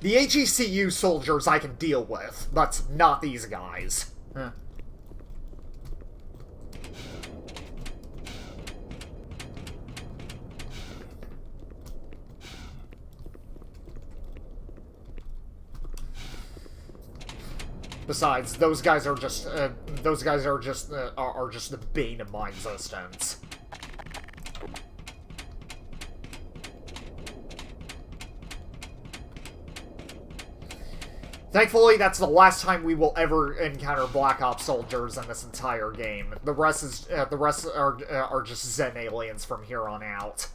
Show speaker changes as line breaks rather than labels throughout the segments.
The HECU soldiers I can deal with, but not these guys. Besides, those guys are just the bane of my existence. Thankfully, that's the last time we will ever encounter Black Ops soldiers in this entire game. The rest are just Zen aliens from here on out.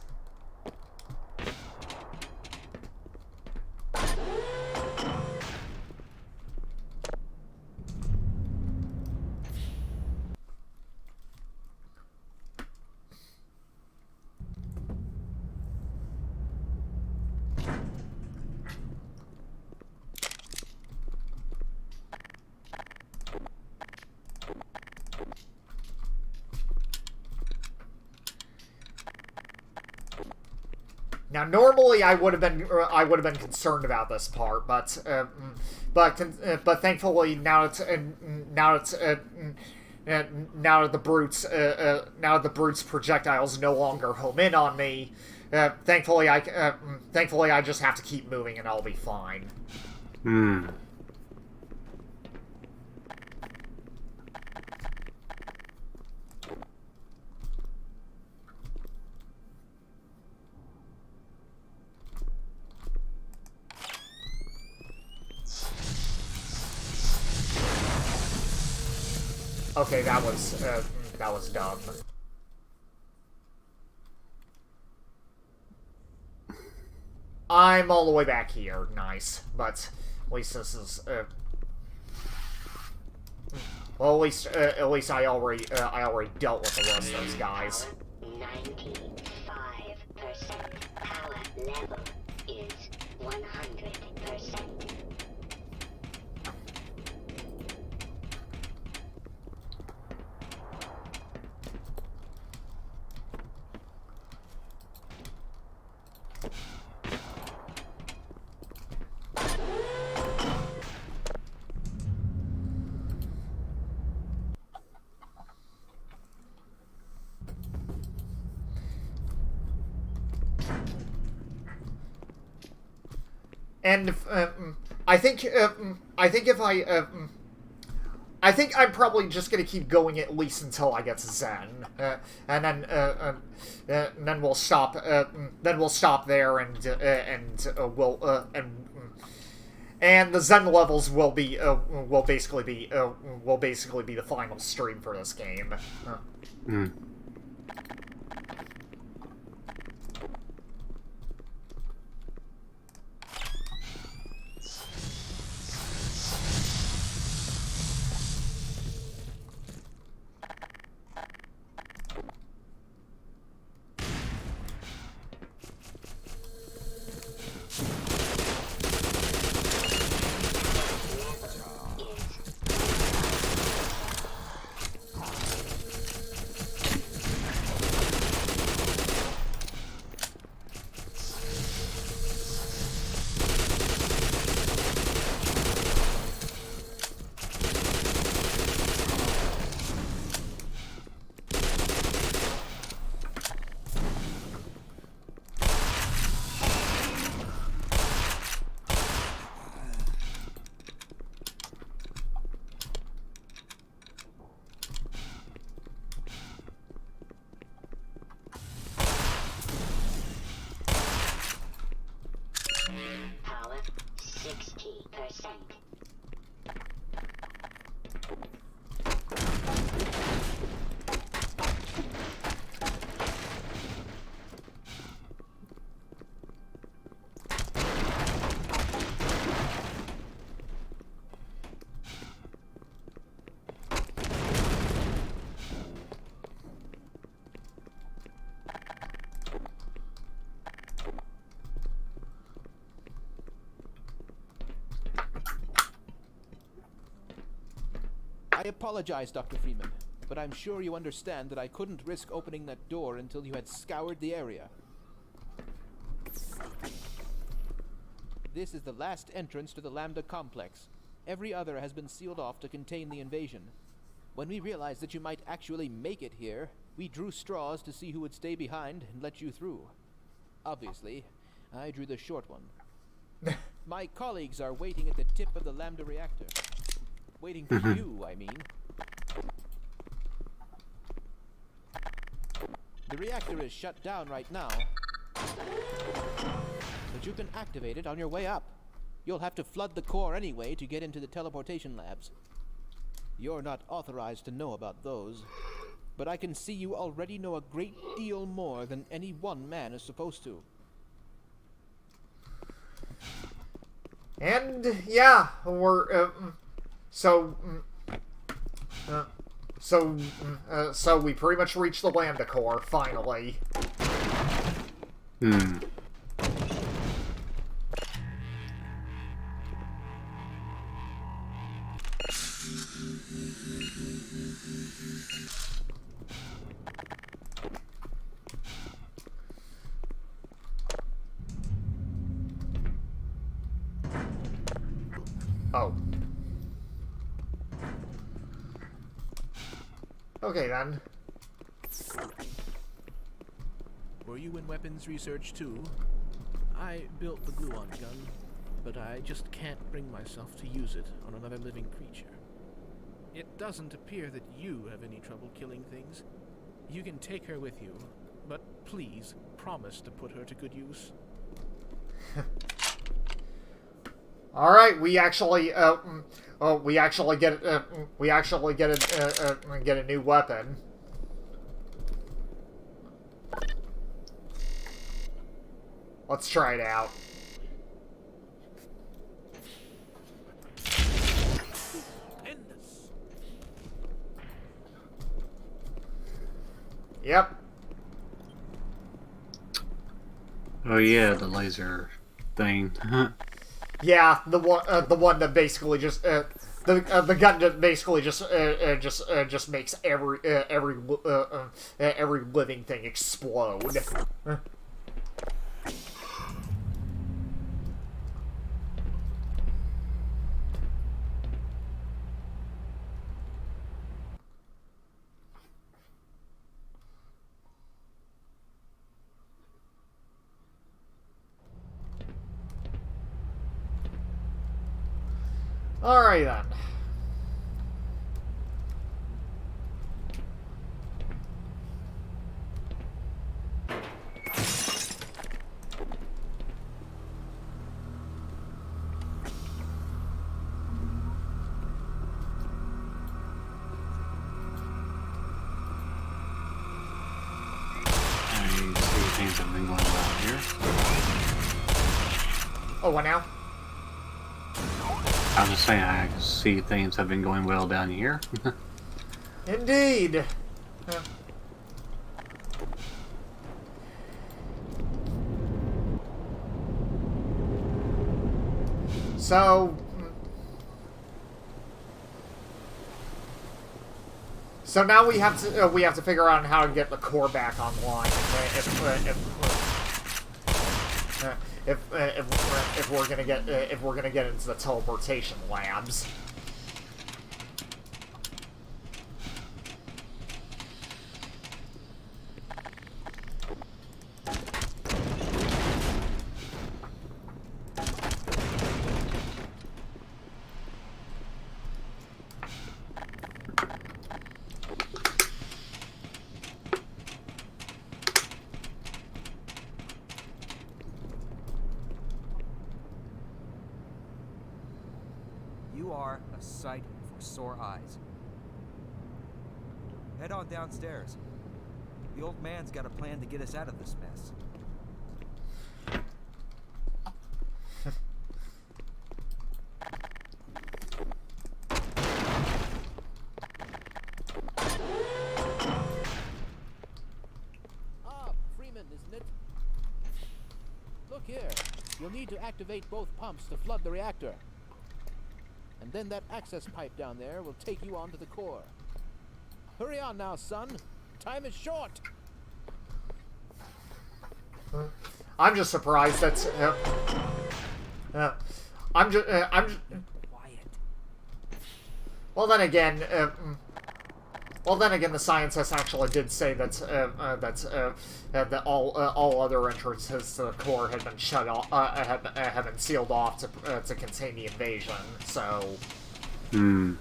Now, normally I would have been concerned about this part, but thankfully now that the brute's projectiles no longer home in on me, thankfully I just have to keep moving and I'll be fine. Okay, that was dumb. I'm all the way back here. Nice, but at least this is. Well, at least I already dealt with the rest of those guys.
95% power level is 100%.
And I think I'm probably just gonna keep going at least until I get to Zen, and then we'll stop. Then we'll stop there, and the Zen levels will basically be the final stream for this game.
Power 60%.
I apologize, Dr. Freeman, but I'm sure you understand that I couldn't risk opening that door until you had scoured the area. This is the last entrance to the Lambda complex. Every other has been sealed off to contain the invasion. When we realized that you might actually make it here, we drew straws to see who would stay behind and let you through. Obviously, I drew the short one. My colleagues are waiting at the tip of the Lambda reactor. Waiting for you, I mean. The reactor is shut down right now, but you can activate it on your way up. You'll have to flood the core anyway to get into the teleportation labs. You're not authorized to know about those, but I can see you already know a great deal more than any one man is supposed to.
And yeah, we're so we pretty much reached the Lambda core finally. Oh. Okay, then.
Were you in weapons research too? I built the gluon gun, but I just can't bring myself to use it on another living creature. It doesn't appear that you have any trouble killing things. You can take her with you, but please promise to put her to good use.
All right, we actually get a new weapon. Let's try it out.
Stupendous.
Yep.
Oh yeah, the laser thing.
Yeah, the one that basically just the gun that basically just makes every living thing explode. Alright then.
I see things have been going on here.
Oh, what now?
I was just saying, I can see things have been going well down here.
Indeed. So now we have to figure out how to get the core back online if we're gonna get into the teleportation labs.
You are a sight for sore eyes. Head on downstairs. The old man's got a plan to get us out of this mess.
Ah, Freeman, isn't it? Look here. You'll need to activate both pumps to flood the reactor. And then that access pipe down there will take you onto the core. Hurry on now, son. Time is short.
I'm just surprised that's I'm just.
Quiet.
Well, then again. Well, then again, the scientists actually did say that that all other entrances to the core had been shut off, have been sealed off to contain the invasion. So.
Hmm.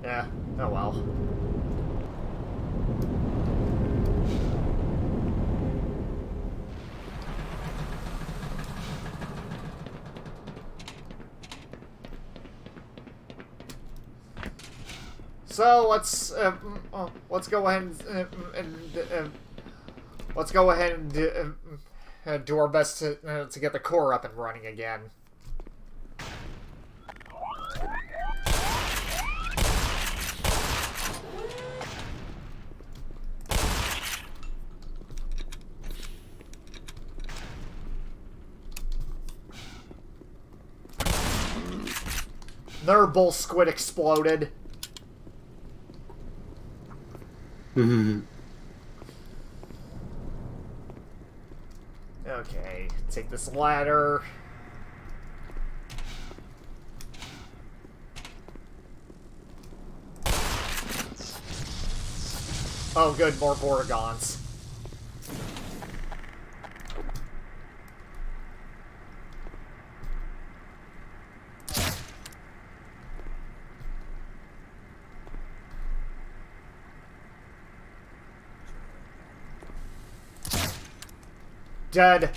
Yeah. Oh well. So let's go ahead and let's go ahead and do our best to get the core up and running again. Their bull squid exploded. Okay, take this ladder. Oh good, more Vortigons. Dead.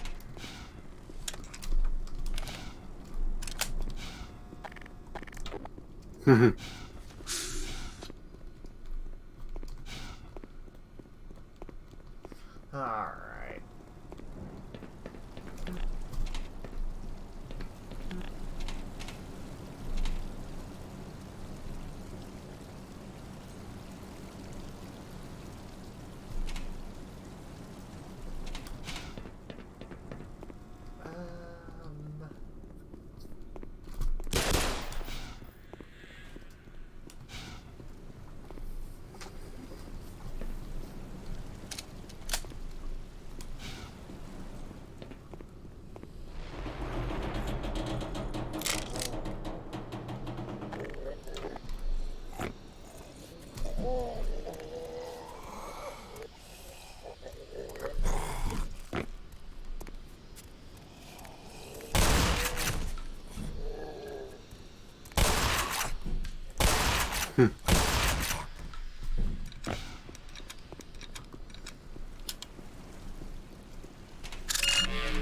Alright. I'm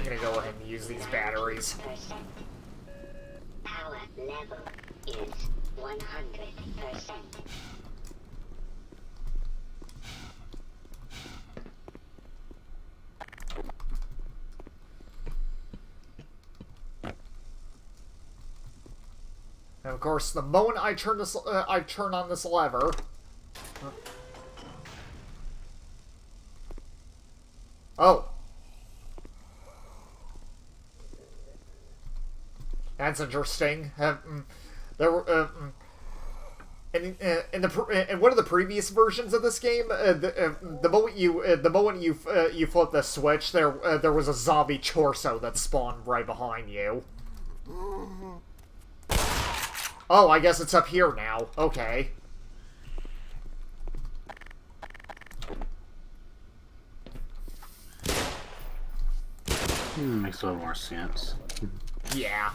gonna go ahead and use these batteries.
Power level is 100%.
And of course, the moment I turn on this lever. Oh. That's interesting. There were in one of the previous versions of this game, the moment you flip the switch, there was a zombie torso that spawned right behind you. Oh, I guess it's up here now. Okay.
Makes a little more sense.
Yeah.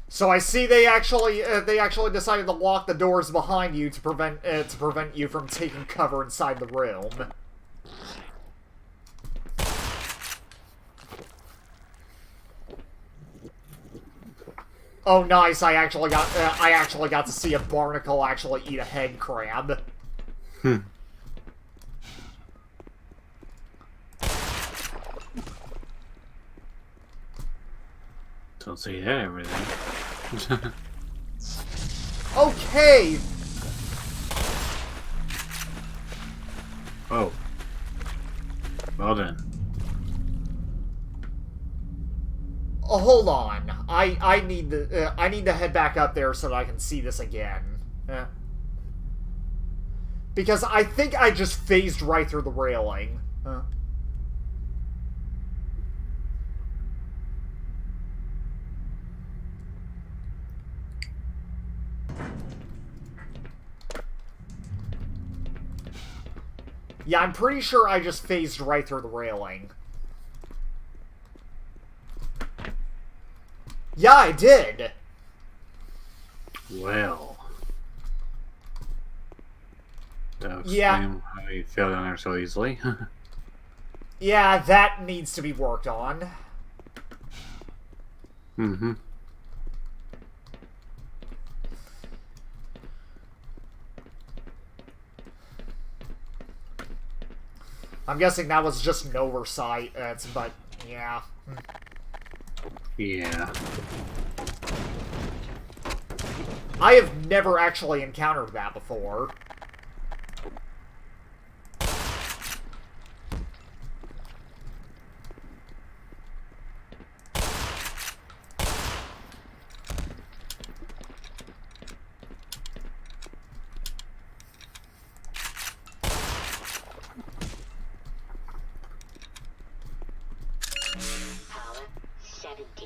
So I see they actually decided to lock the doors behind you to prevent you from taking cover inside the room. Oh, nice! I actually got to see a barnacle actually eat a head crab.
Hmm. Don't see that everything.
Okay.
Oh. Well then.
Hold on. I need to head back up there so that I can see this again. Because I think I just phased right through the railing. Yeah, I'm pretty sure I just phased right through the railing. Yeah, I did.
Well. That'll explain
Yeah.
how you fell down there so easily.
Yeah, that needs to be worked on.
Mm-hmm.
I'm guessing that was just an oversight, but yeah.
Yeah.
I have never actually encountered that before.
Power 75%.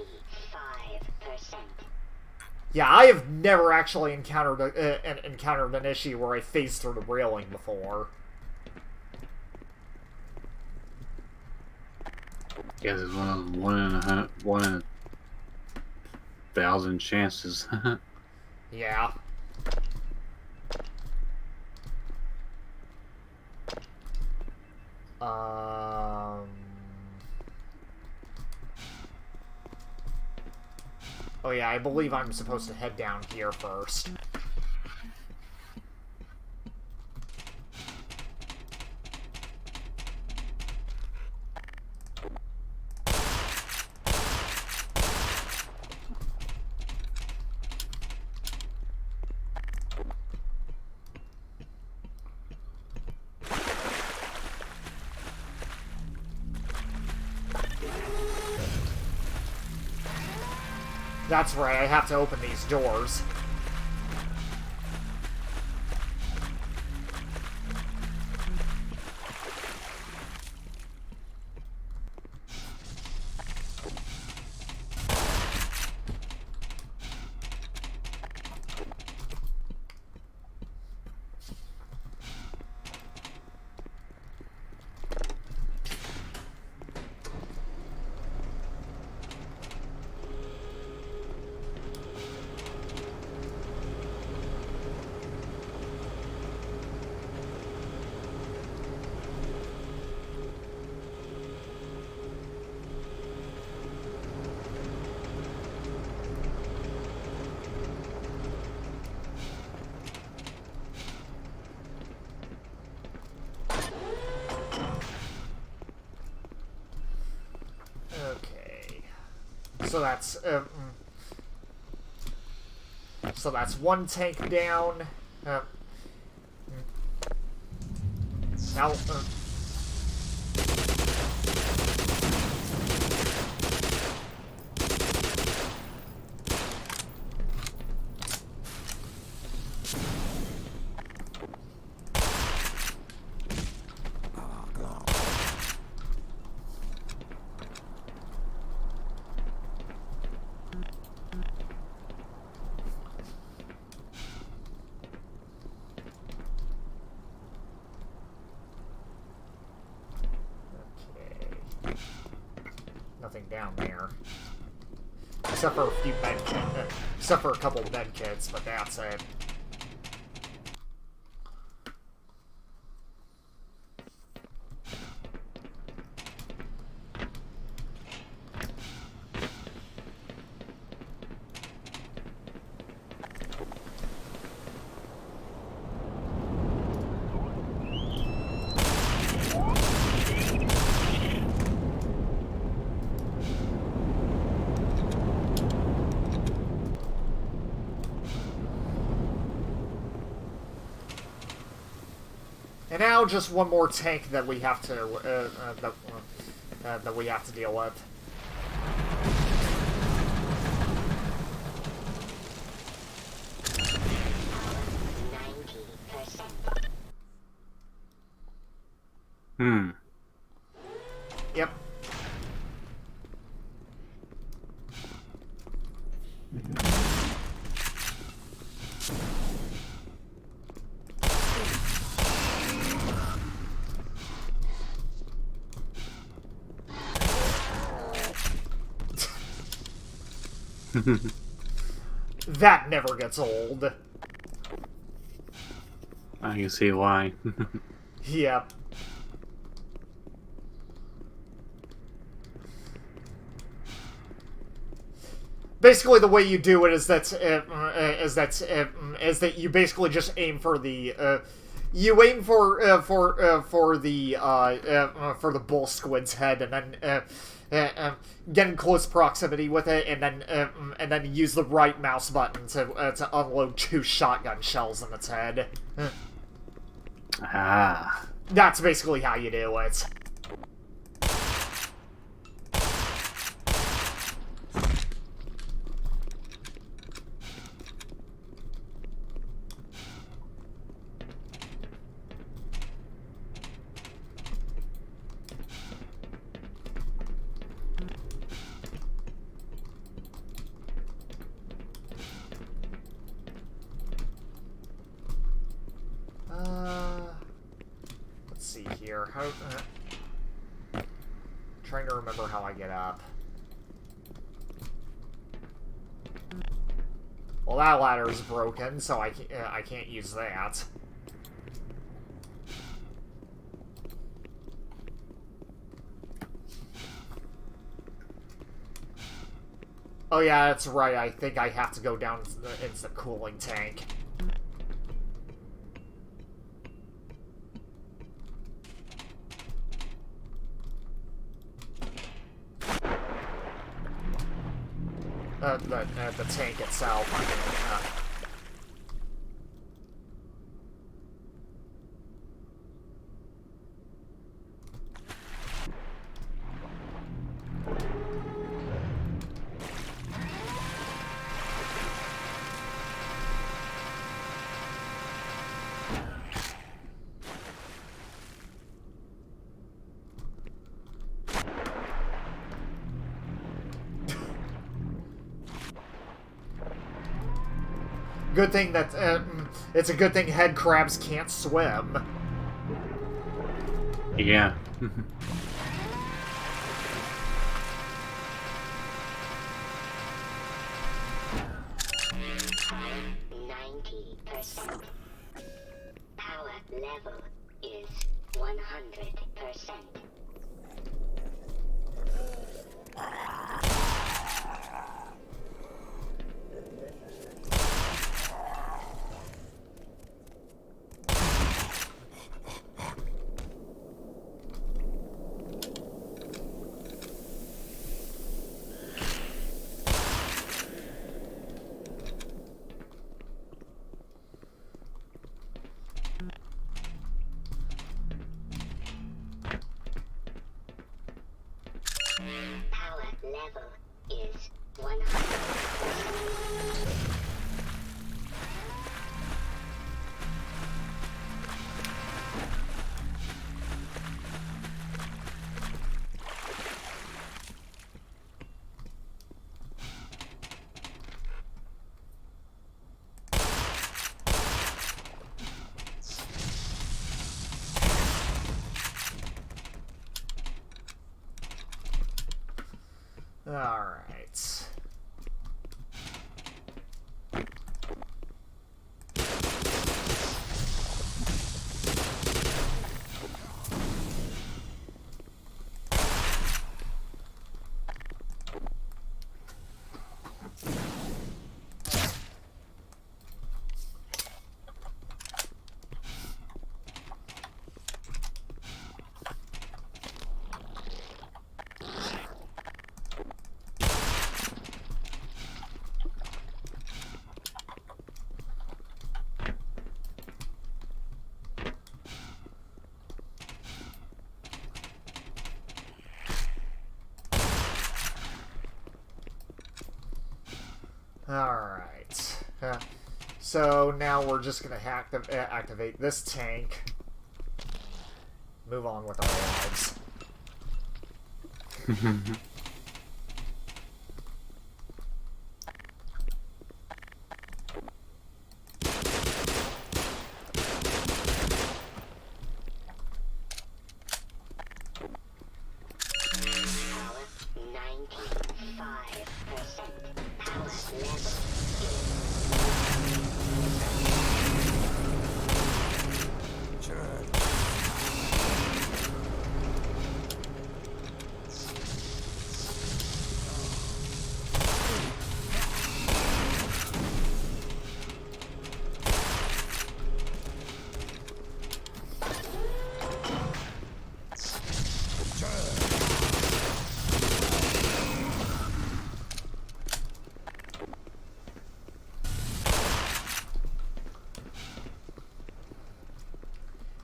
Yeah, I have never actually encountered an issue where I phased through the railing before.
Yeah, there's one in a thousand chances.
Yeah. Oh yeah, I believe I'm supposed to head down here first. That's right, I have to open these doors. Okay. So that's one tank down. Now, okay. Nothing down there. Except for a few except for a couple of med kits, but that's it. And now just one more tank that we have to that we have to deal with. Yep. That never gets old.
I can see why.
Yep. Basically, the way you do it is that you basically just aim for the you aim for the bull squid's head, and then get in close proximity with it, and then use the right mouse button to unload 2 shotgun shells in its head.
Ah.
That's basically how you do it. Let's see here. How? Trying to remember how I get up. Well, that ladder is broken, so I can't use that. Oh yeah, that's right. I think I have to go down into the cooling tank. The tank itself. Good thing that it's a good thing head crabs can't swim.
Yeah.
90%. Power level is 100%. Power level is 100%.
Alright. Alright. So now we're just going to activate this tank. Move on with our lives.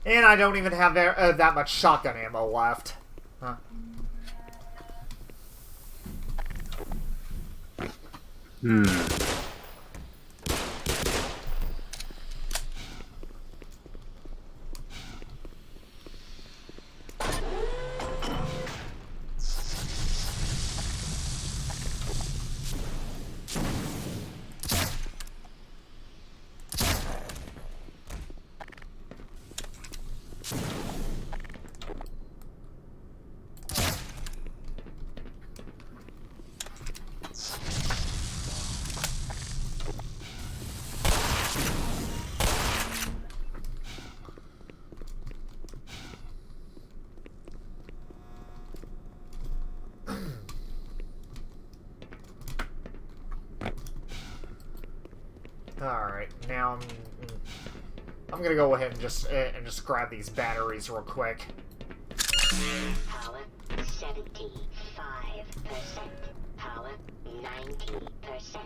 And I don't even have that much shotgun ammo left. Huh. Alright, now I'm gonna go ahead and just grab these batteries real quick.
Power 75%. Power 90%.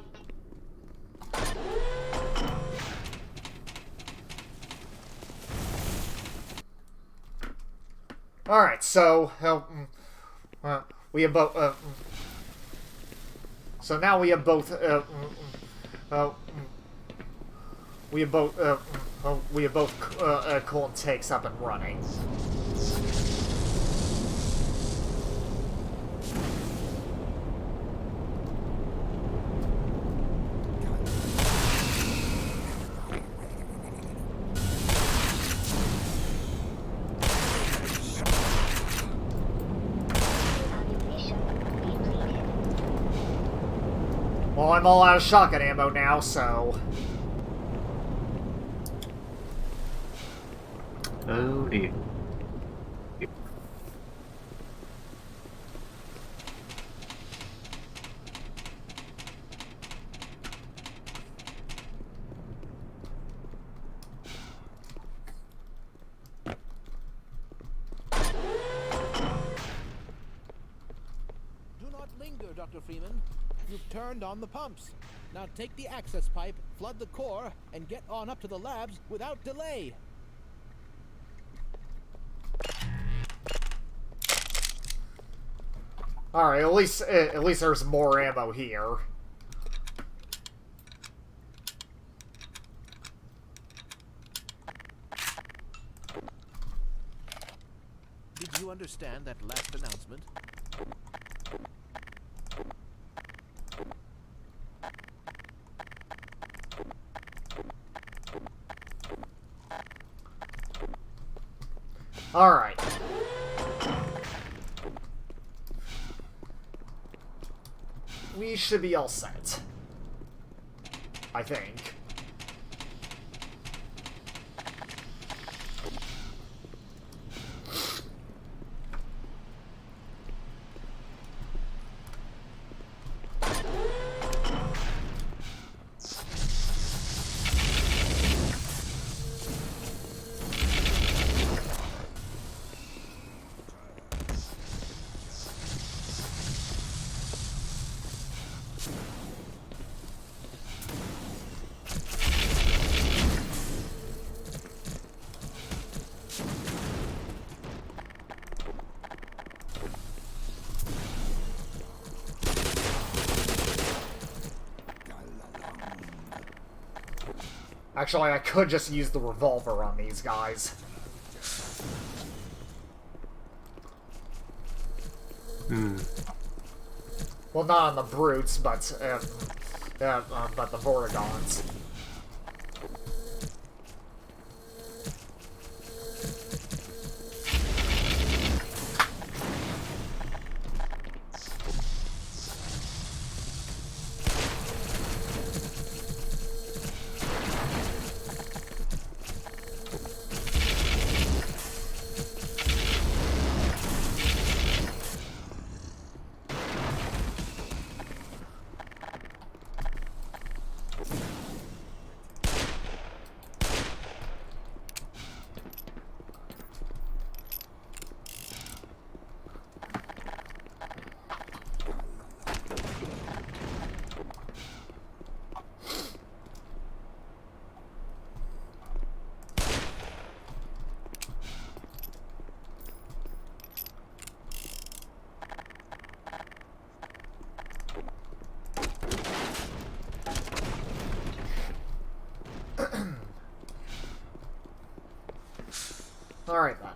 Alright, so we have both. So now we have both. We have both coolant tanks up and running. Well, I'm all out of shotgun ammo now, so...
Oh dear.
Do not linger, Dr. Freeman. You've turned on the pumps. Now take the access pipe, flood the core, and get on up to the labs without delay.
Alright, at least there's more ammo here.
Did you understand that last announcement?
Alright. We should be all set. I think. Actually, I could just use the revolver on these guys. Well, not on the brutes, but the Vortigons. Alright then.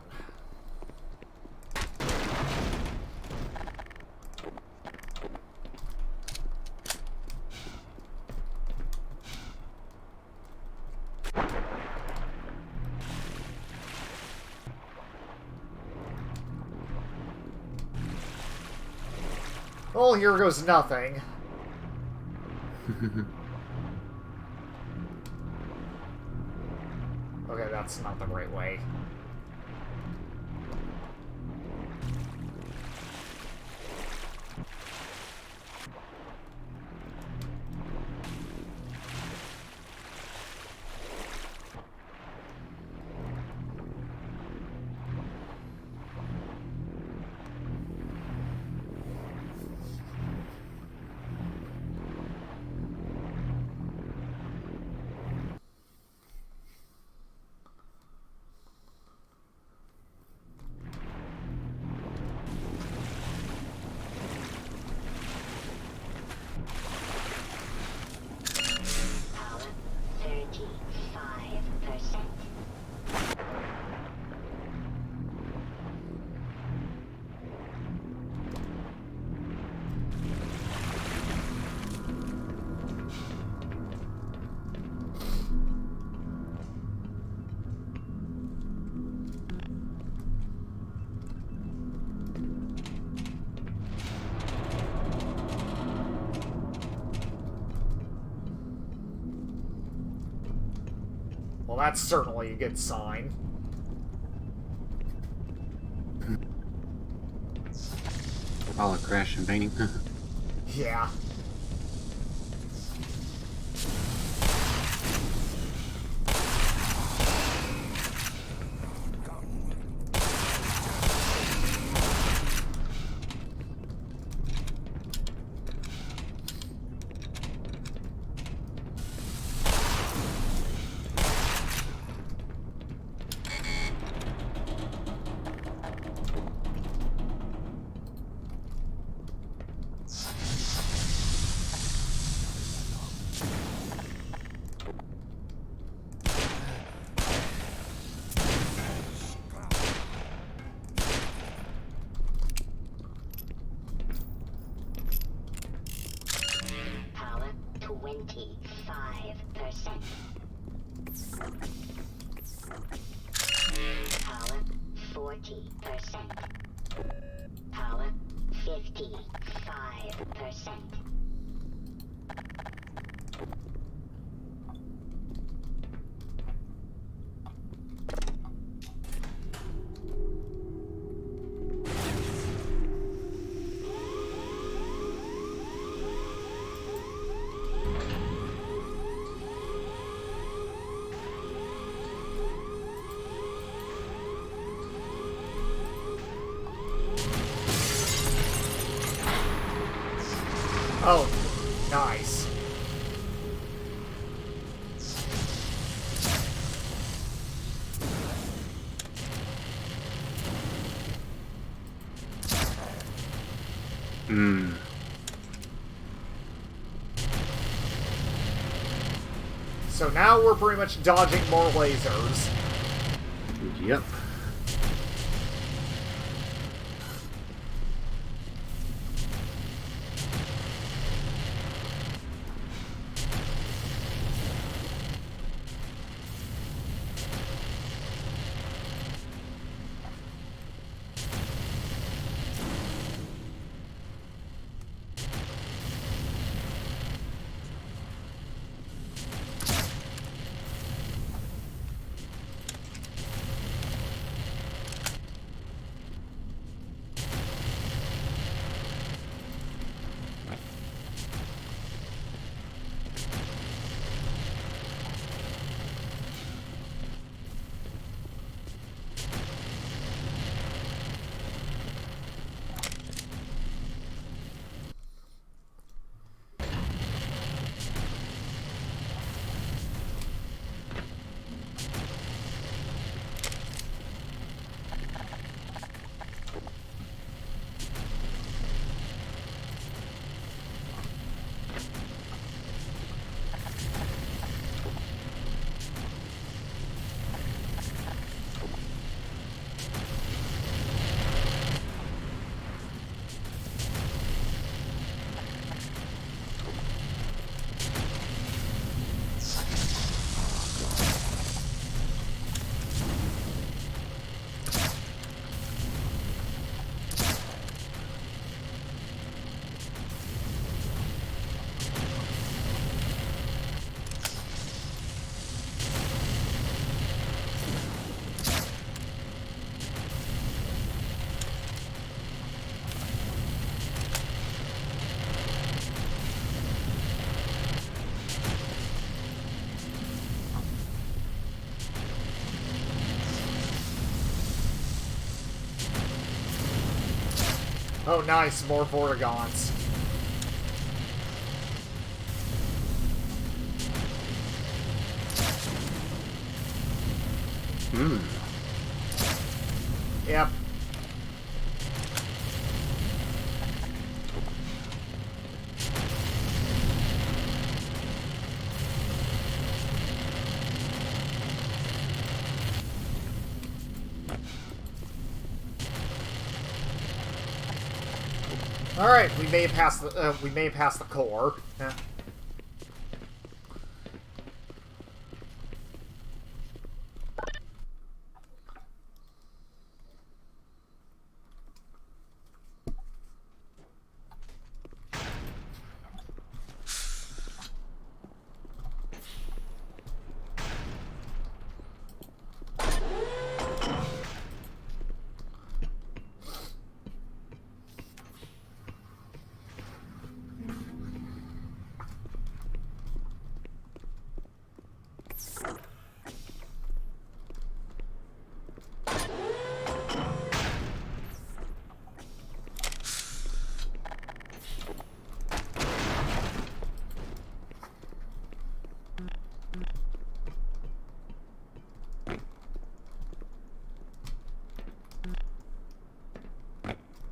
Well, here goes nothing. Okay, that's not the right way.
Power 35%.
Well, that's certainly a good sign.
All a crash and painting.
Yeah.
Power 25%. Power 40%. Power 55%.
Oh, nice. So now we're pretty much dodging more lasers.
Yep.
Oh, nice, more Vortigons.
Hmm.
Yep. All right, we made it past the core. Yeah.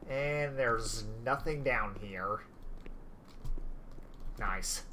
And there's nothing down here. Nice.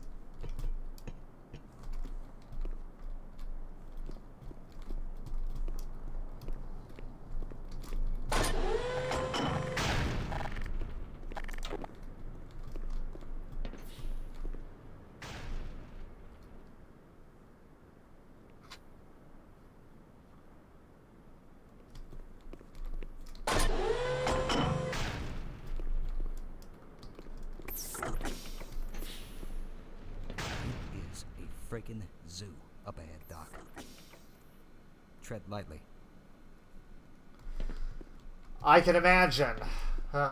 Is a freaking zoo up ahead, Doc. Tread lightly.
I can imagine. Huh.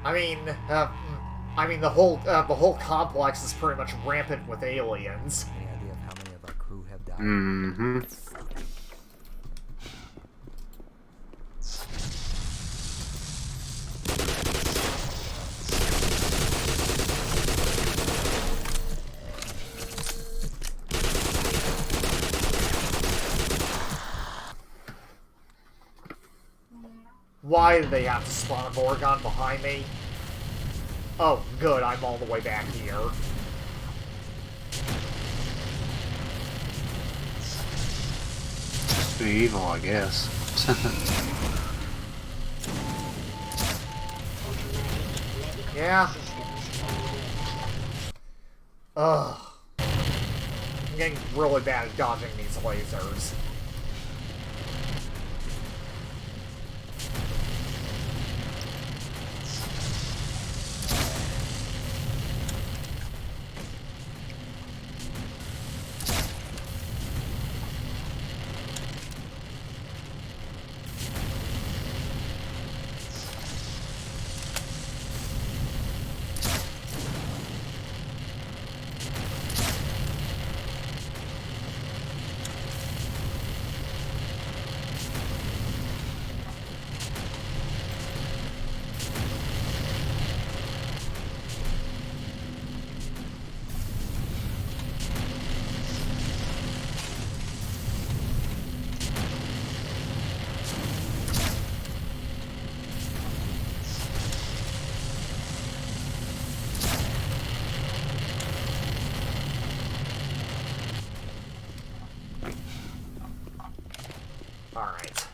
I mean, the whole complex is pretty much rampant with aliens.
Any idea of how many of our crew have died?
Mm-hmm.
Why do they have to spawn a Vorgon behind me? Oh, good, I'm all the way back here.
must be evil, I guess.
Yeah. Ugh. I'm getting really bad at dodging these lasers. Alright.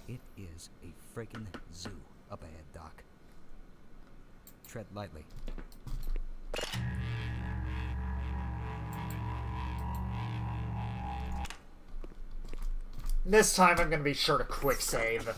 It is a freaking zoo up ahead, Doc. Tread lightly.
This time I'm gonna be sure to quick save.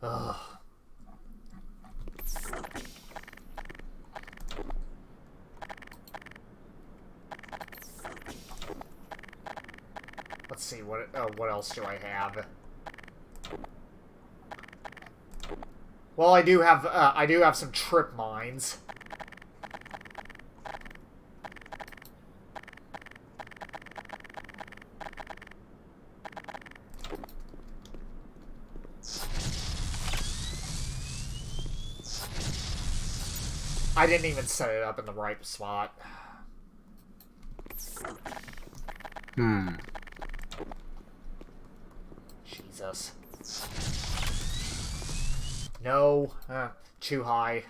Ugh. Let's see, what else do I have? Well, I do have some trip mines. I didn't even set it up in the right spot. Jesus. No. Too high.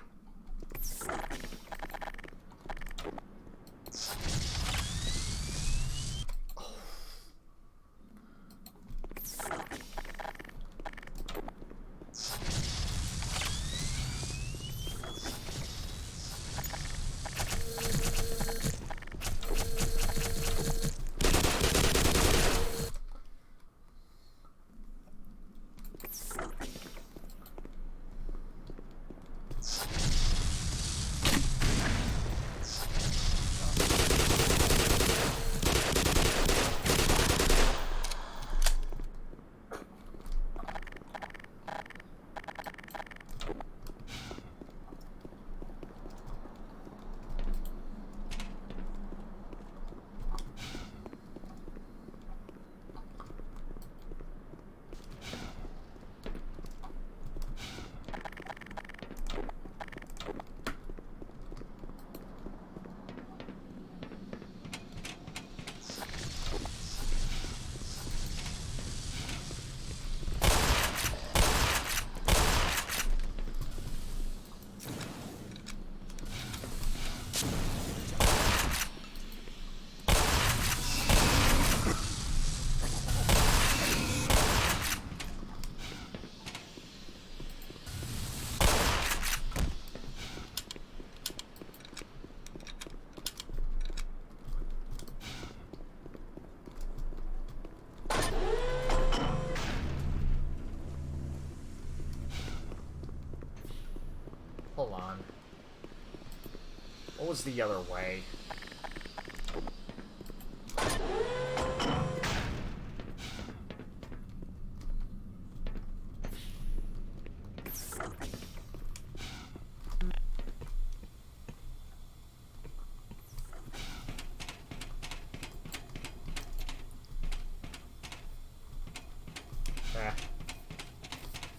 goes the other way.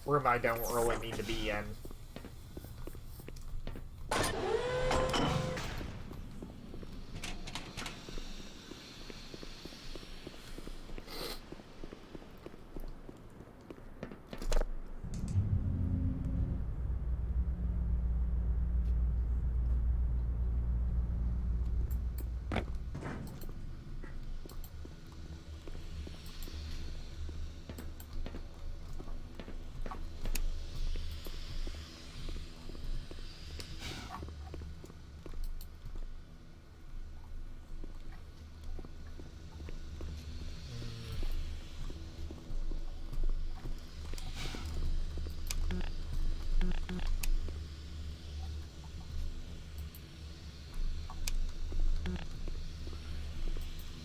Room I don't really need to be in.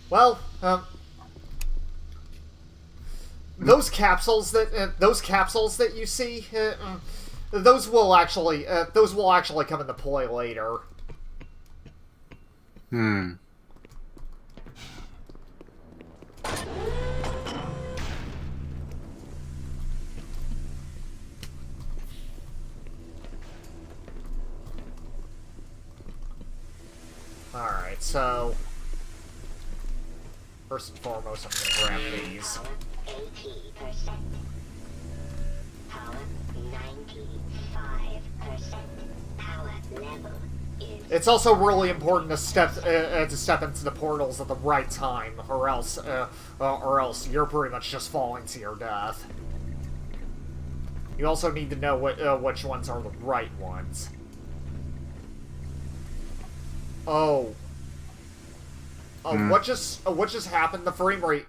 Well, those capsules that you see, those will actually come into play later.
Hmm.
Alright, so first and foremost, I'm gonna grab these.
Power 80%. Power 95%. Power level is...
It's also really important to step into the portals at the right time, or else you're pretty much just falling to your death. You also need to know which ones are the right ones. Oh. What just happened? The frame rate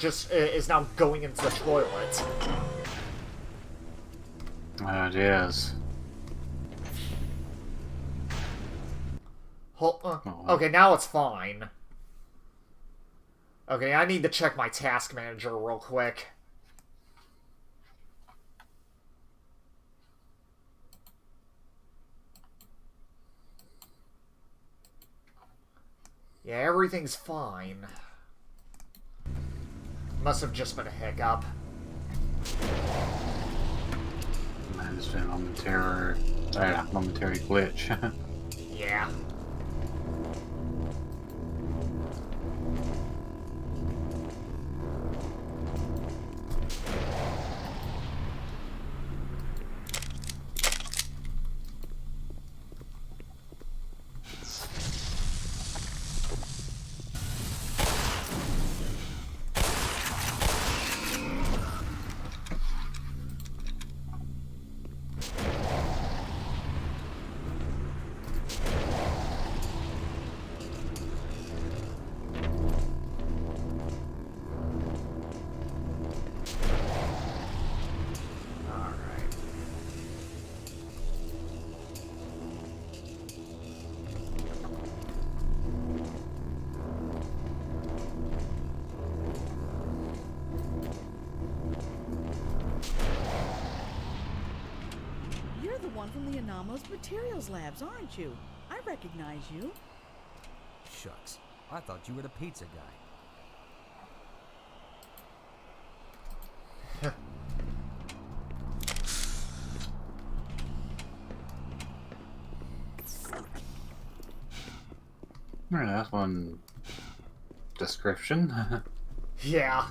just is now going into the toilet.
It is.
Okay, now it's fine. Okay, I need to check my task manager real quick. Yeah, everything's fine. Must have just been a hiccup.
Might have been a momentary glitch.
Yeah.
You're the one from the anomalous materials labs, aren't you? I recognize you.
Shucks. I thought you were the pizza guy.
Alright, that's one description.
Yeah.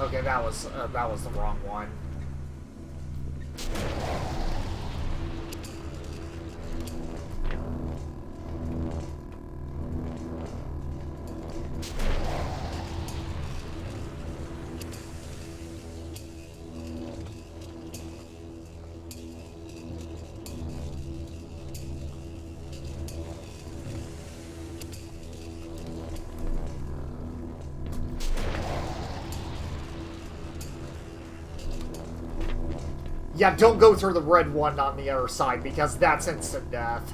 Okay, that was the wrong one. Yeah, don't go through the red one on the other side, because that's instant death.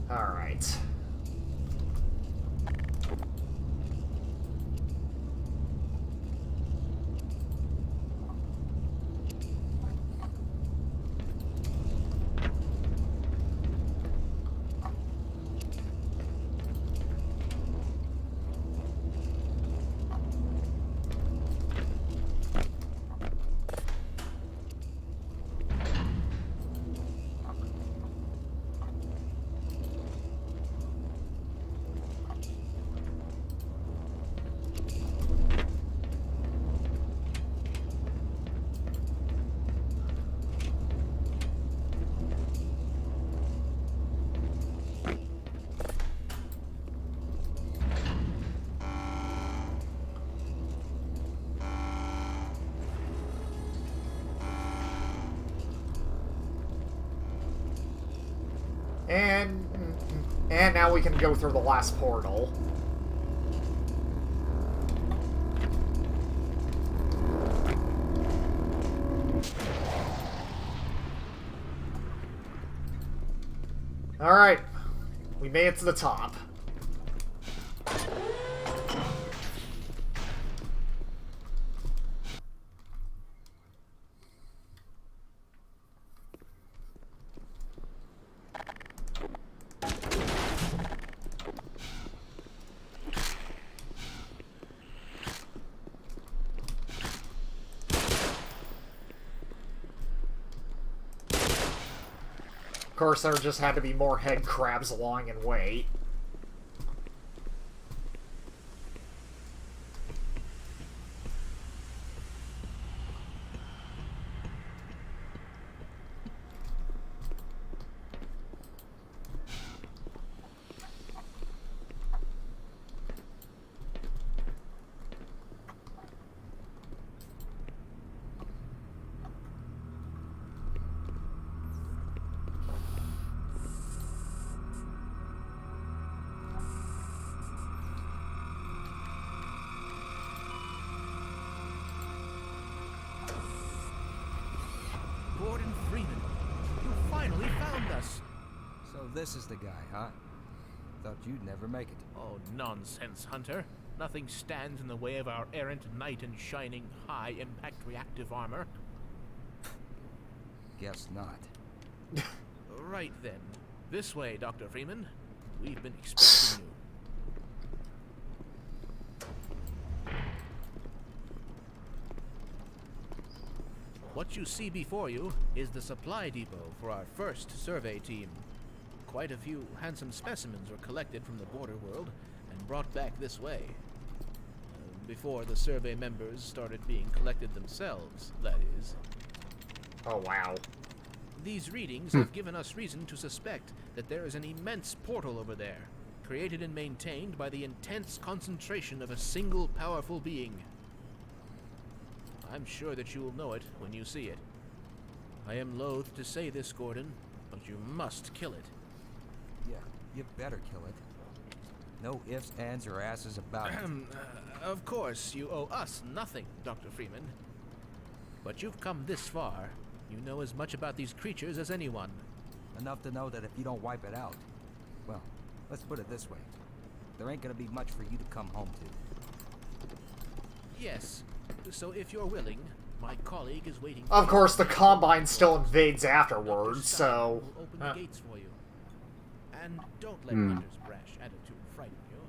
Alright. And now we can go through the last portal. Alright. We made it to the top. Of course, there just had to be more head crabs along and wait.
Gordon Freeman, you finally found us.
So this is the guy, huh? Thought you'd never make it.
Oh, nonsense, Hunter. Nothing stands in the way of our errant knight in shining high-impact reactive armor.
Guess not.
Right then. This way, Dr. Freeman. We've been expecting you. What you see before you is the supply depot for our first survey team. Quite a few handsome specimens were collected from the border world and brought back this way. Before the survey members started being collected themselves, that is.
Oh, wow.
These readings have given us reason to suspect that there is an immense portal over there, created and maintained by the intense concentration of a single powerful being. I'm sure that you will know it when you see it. I am loath to say this, Gordon, but you must kill it.
Yeah, you better kill it. No ifs, ands, or asses about it.
Of course, you owe us nothing, Dr. Freeman. But you've come this far. You know as much about these creatures as anyone.
Enough to know that if you don't wipe it out, well, let's put it this way. There ain't gonna be much for you to come home to.
Yes. So if you're willing, my colleague is waiting.
Of course, the Combine still invades afterwards, so...
Will open the gates for you. And don't let Hunter's brash attitude frighten you.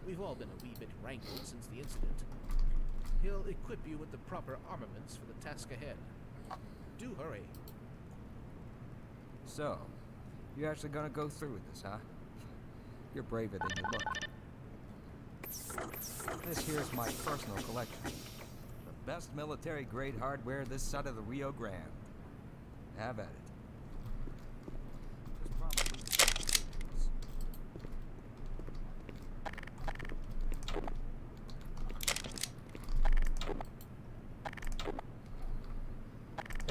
We've all been a wee bit rankled since the incident. He'll equip you with the proper armaments for the task ahead. Do hurry.
So, you're actually gonna go through with this, huh? You're braver than you look. This here's my personal collection. The best military-grade hardware this side of the Rio Grande. Have at it. There's probably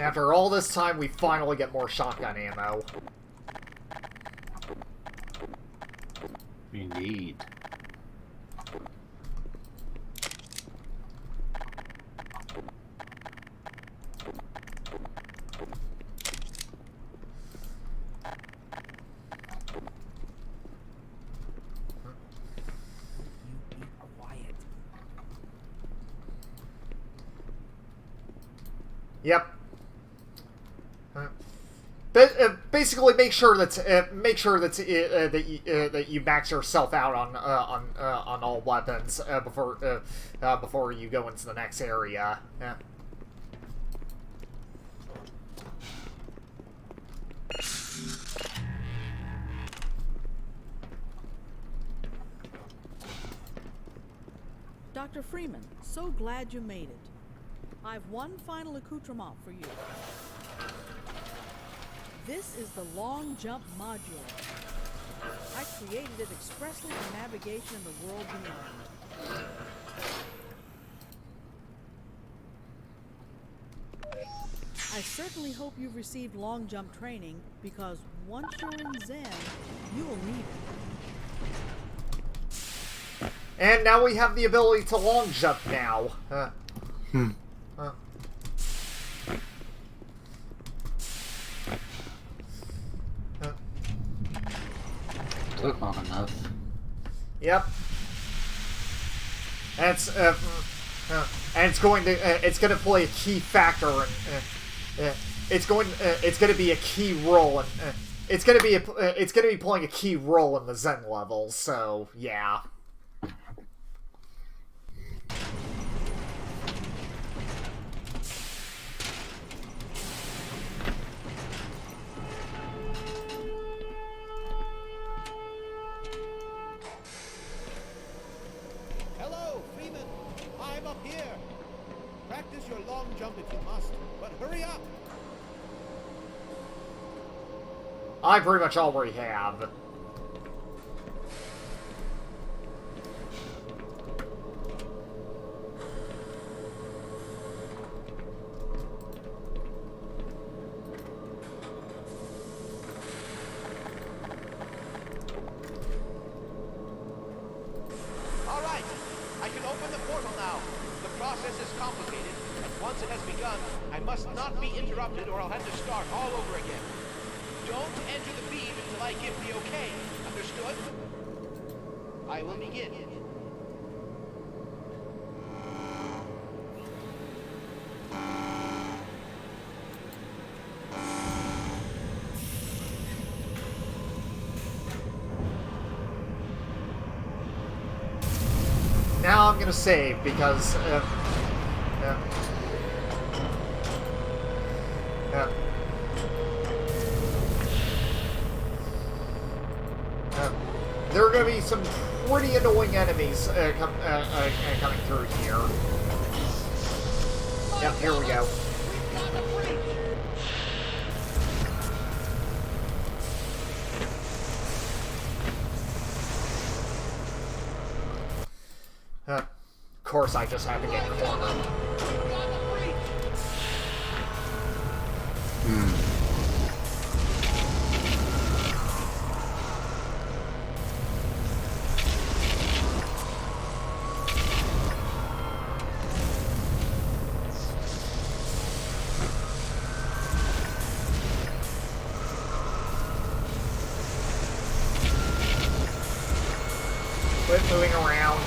After all this time, we finally get more shotgun ammo.
Indeed.
You be quiet.
Yep. But basically, make sure that that you max yourself out on all weapons before you go into the next area. Yeah.
Dr. Freeman, so glad you made it. I've one final accoutrement for you. This is the long jump module. I created it expressly for navigation in the world beyond. I certainly hope you've received long jump training, because once you're in Zen, you will need it.
And now we have the ability to long jump now.
Took long enough.
Yep. And it's going to play a key factor, and it's going to be a key role, and it's going to be playing a key role in the Zen levels. So yeah.
Hello, Freeman. I'm up here. Practice your long jump if you must, but hurry up.
I pretty much already have.
All right. I can open the portal now. The process is complicated, and once it has begun, I must not be interrupted or I'll have to start all over again. Don't enter the beam until I give the okay. Understood? I will begin.
Now I'm gonna save because there are gonna be some pretty annoying enemies coming through here. Yep, here we go. Of course, I just have to get cornered. Quit moving around.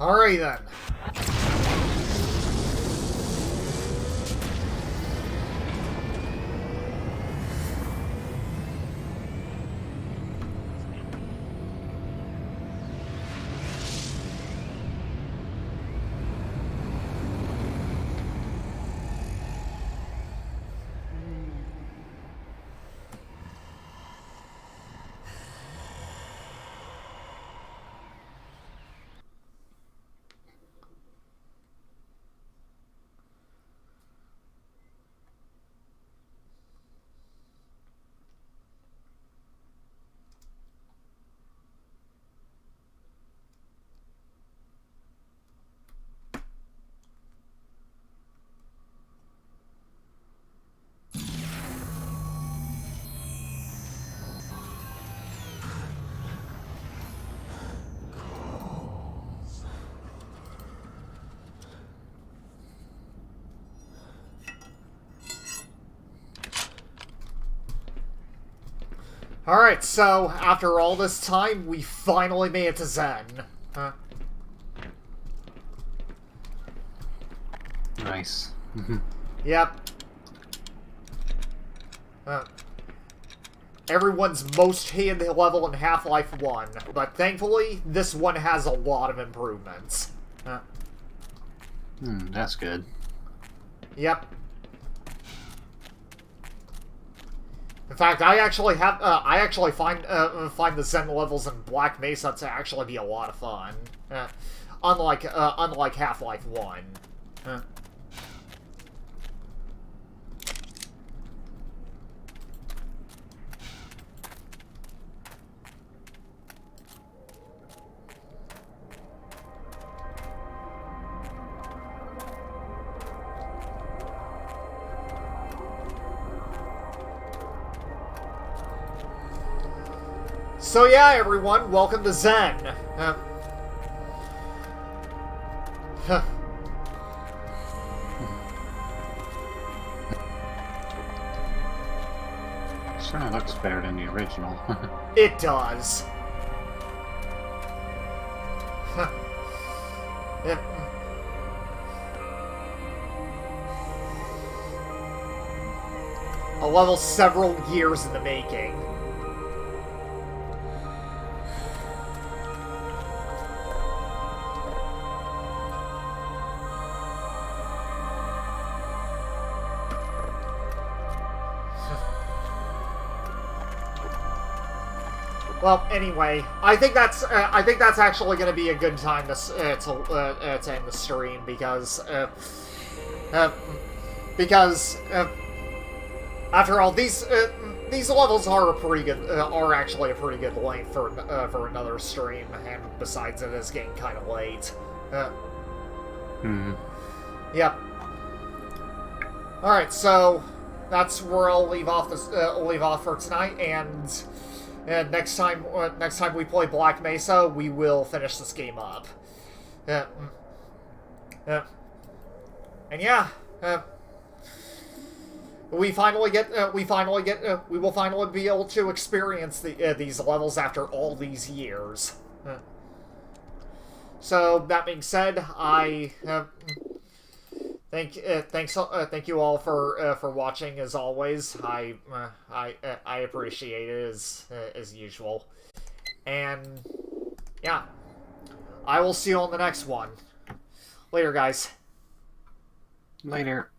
Alright then. Alright, so, after all this time, we finally made it to Zen.
Nice.
Yep. Everyone's most hated level in Half-Life 1, but thankfully, this one has a lot of improvements.
That's good.
Yep. In fact, I actually find the Zen levels in Black Mesa to actually be a lot of fun. Unlike Half-Life 1. So yeah, everyone, welcome to Zen.
Certainly looks better than the original.
It does. Yep. A level several years in the making. Well, anyway, I think that's actually going to be a good time to end the stream because after all, these levels are actually a pretty good length for another stream, and besides, it is getting kind of late. Yep. All right, so that's where I'll leave off for tonight, and next time we play Black Mesa, we will finish this game up. And yeah, we will finally be able to experience these levels after all these years. So that being said, thank you all for watching as always. I appreciate it as usual, and yeah, I will see you on the next one. Later, guys.
Later.